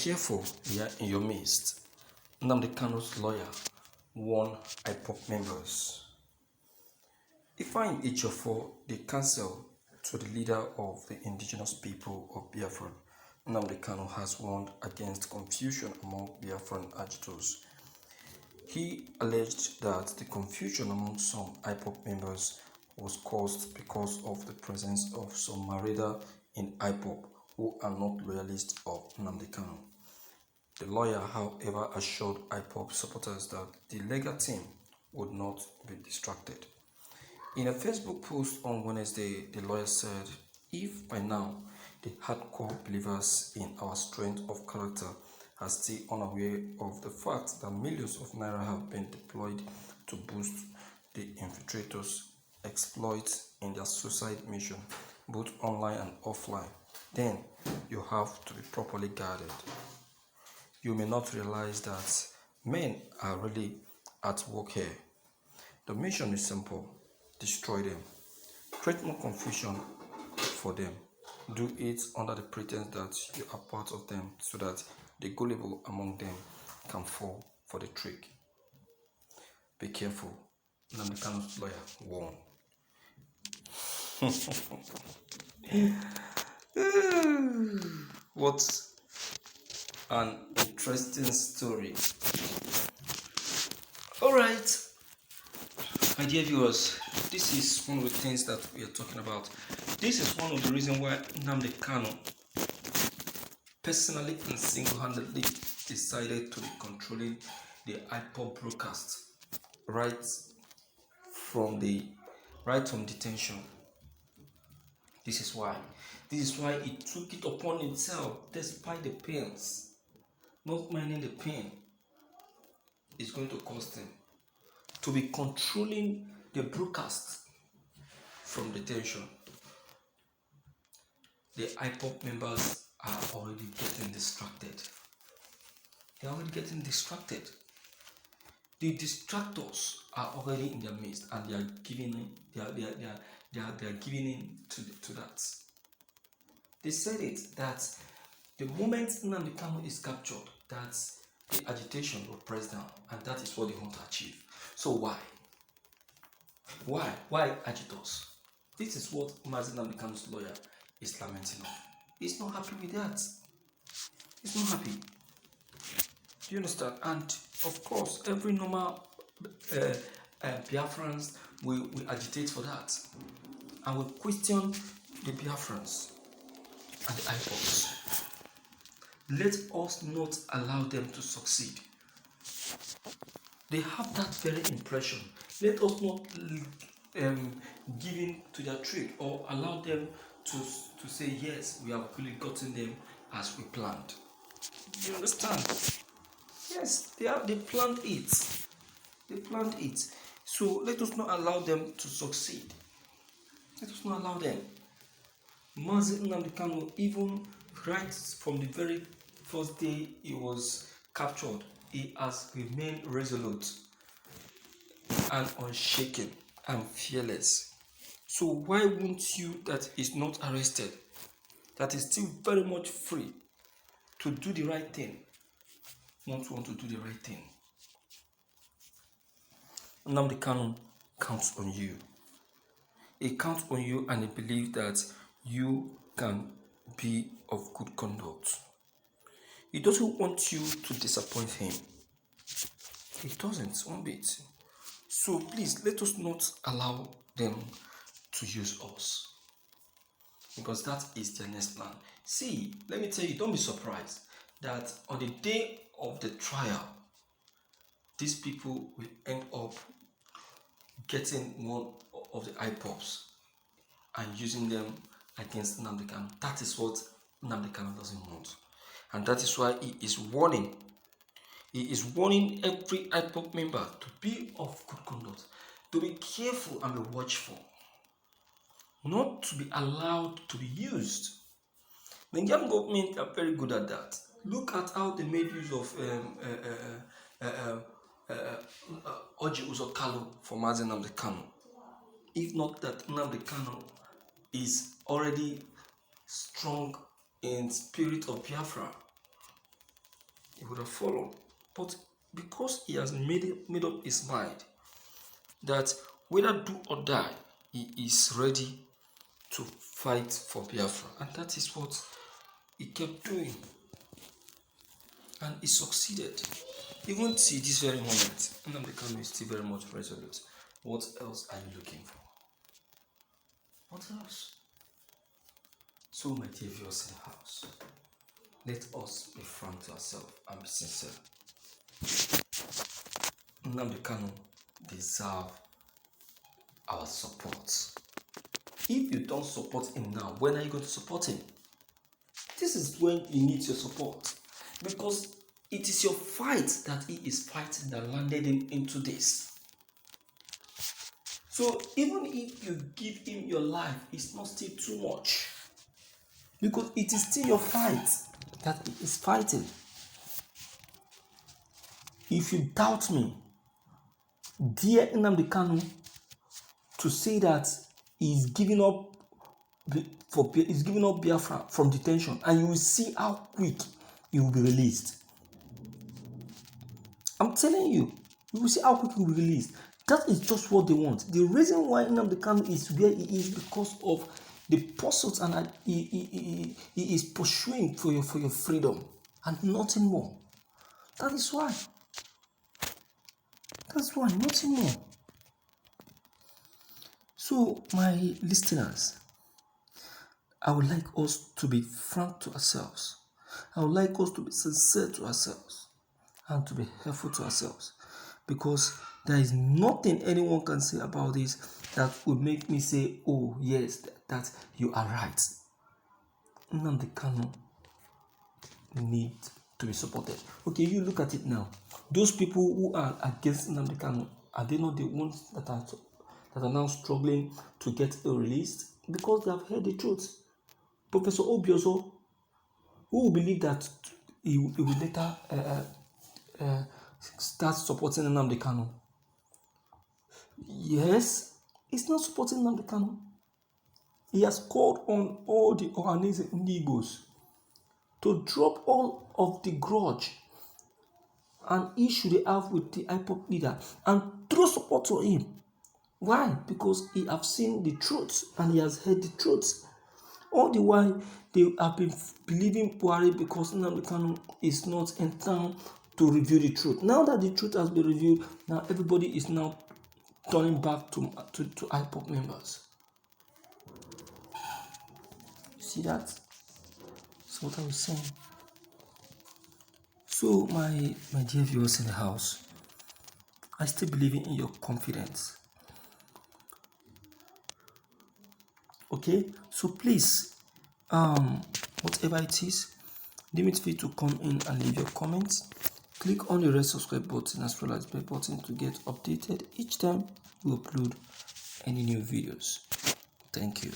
careful here in your midst. Nnamdi Kanu's lawyer warned Ipob members. Ifeanyi Ejiofor, the counsel to the leader of the indigenous people of Biafra, Nnamdi Kanu, has warned against confusion among Biafran agitators. He alleged that the confusion among some Ipob members was caused because of the presence of some Mareda in Ipob who are not loyalists of Nnamdi Kanu. The lawyer, however, assured Ipob supporters that the legal team would not be distracted. In a Facebook post on Wednesday, the lawyer said, "If by now the hardcore believers in our strength of character are still unaware of the fact that millions of naira have been deployed to boost the infiltrators' exploits in their suicide mission, both online and offline, then you have to be properly guarded. You may not realize that men are really at work here. The mission is simple. Destroy them. Create more confusion for them. Do it under the pretense that you are part of them so that the gullible among them can fall for the trick. Be careful." Nnamdi Kanu's lawyer warned. What an interesting story. Alright, my dear viewers, this is one of the things that we are talking about. This is one of the reasons why Nnamdi Kanu personally and single-handedly decided to be controlling the Ipob broadcast right from detention. This is why he took it upon himself, despite the pains, not minding the pain it's going to cost him, to be controlling the broadcast from detention. The Ipob members are already getting distracted. They are already getting distracted. The distractors are already in their midst, and they are giving in to that. They said it that the moment Nnamdi Kanu is captured, that the agitation will press down, and that is what they want to achieve. So why? Why agitators? This is what Nnamdi Kanu's lawyer is lamenting on. He's not happy with that. He's not happy. Do you understand? And of course, every normal Biafrans will agitate for that, and will question the Biafrans and the Ipobs. Let us not allow them to succeed. They have that very impression. Let us not give in to their trick or allow them to say, yes, we have really gotten them as we planned. Do you understand? Yes, they planned it. They planned it. So let us not allow them to succeed. Let us not allow them. Mazi Nnamdi Kanu, even right from the very first day he was captured, he has remained resolute and unshaken and fearless. So why won't you, that is not arrested, that is still very much free to do the right thing, not want to do the right thing? Nnamdi Kanu counts on you. He counts on you, and he believes that you can be of good conduct. He doesn't want you to disappoint him. He doesn't, one bit. So please, let us not allow them to use us, because that is their next plan. See, let me tell you, don't be surprised that on the day of the trial, these people will end up getting one of the Ipobs and using them against Nnamdi Kanu. That is what Nnamdi Kanu doesn't want. And that is why he is warning. He is warning every Ipob member to be of good conduct, to be careful and be watchful, not to be allowed to be used. The Nigerian government are very good at that. Look at how they made use of Oji Uzor Kalu for Mazi Nnamdi Kanu. If not that Nnamdi Kanu is already strong in spirit of Biafra, he would have fallen. But because he has made up his mind that whether do or die, he is ready to fight for Biafra. And that is what he kept doing. And he succeeded. Even till this very moment, Nnamdi Kanu is still very much resolute. What else are you looking for? What else? So, my dear viewers in the house, let us be frank to ourselves and be sincere. Nnamdi Kanu deserves our support. If you don't support him now, when are you going to support him? This is when he needs your support. Because it is your fight that he is fighting that landed him into this. So even if you give him your life, it's not still too much. Because it is still your fight that he is fighting. If you doubt me, dear Nnamdi Kanu, to say that he's giving up Biafra from detention, and you will see how quick he will be released. I'm telling you, you will see how quick he will be released. That is just what they want. The reason why Nnamdi Kanu is where he is because of the pursuit and he is pursuing for your freedom and nothing more. That is why. That's why, nothing more. So, my listeners, I would like us to be frank to ourselves. I would like us to be sincere to ourselves and to be helpful to ourselves, because there is nothing anyone can say about this that would make me say, oh yes, that you are right. Nnamdi Kanu need to be supported. Okay, you look at it now. Those people who are against Nnamdi Kanu, are they not the ones that are now struggling to get released? Because they have heard the truth. Professor Obiozo, who will believe that he will later start supporting Nnamdi Kanu? Yes, he's not supporting Nnamdi Kanu. He has called on all the Ohanese Igbos to drop all of the grudge and issue they have with the Ipob leader and throw support to him. Why? Because he has seen the truth and he has heard the truth. All the while, they have been believing Buhari because Nnamdi Kanu is not in town to reveal the truth. Now that the truth has been revealed, now everybody is now turning back to Ipob members. You see that? That's what I was saying. So, my dear viewers in the house, I still believe in your confidence. Okay, so please, whatever it is, leave it free to come in and leave your comments. Click on the red subscribe button as well as bell button to get updated each time we upload any new videos. Thank you.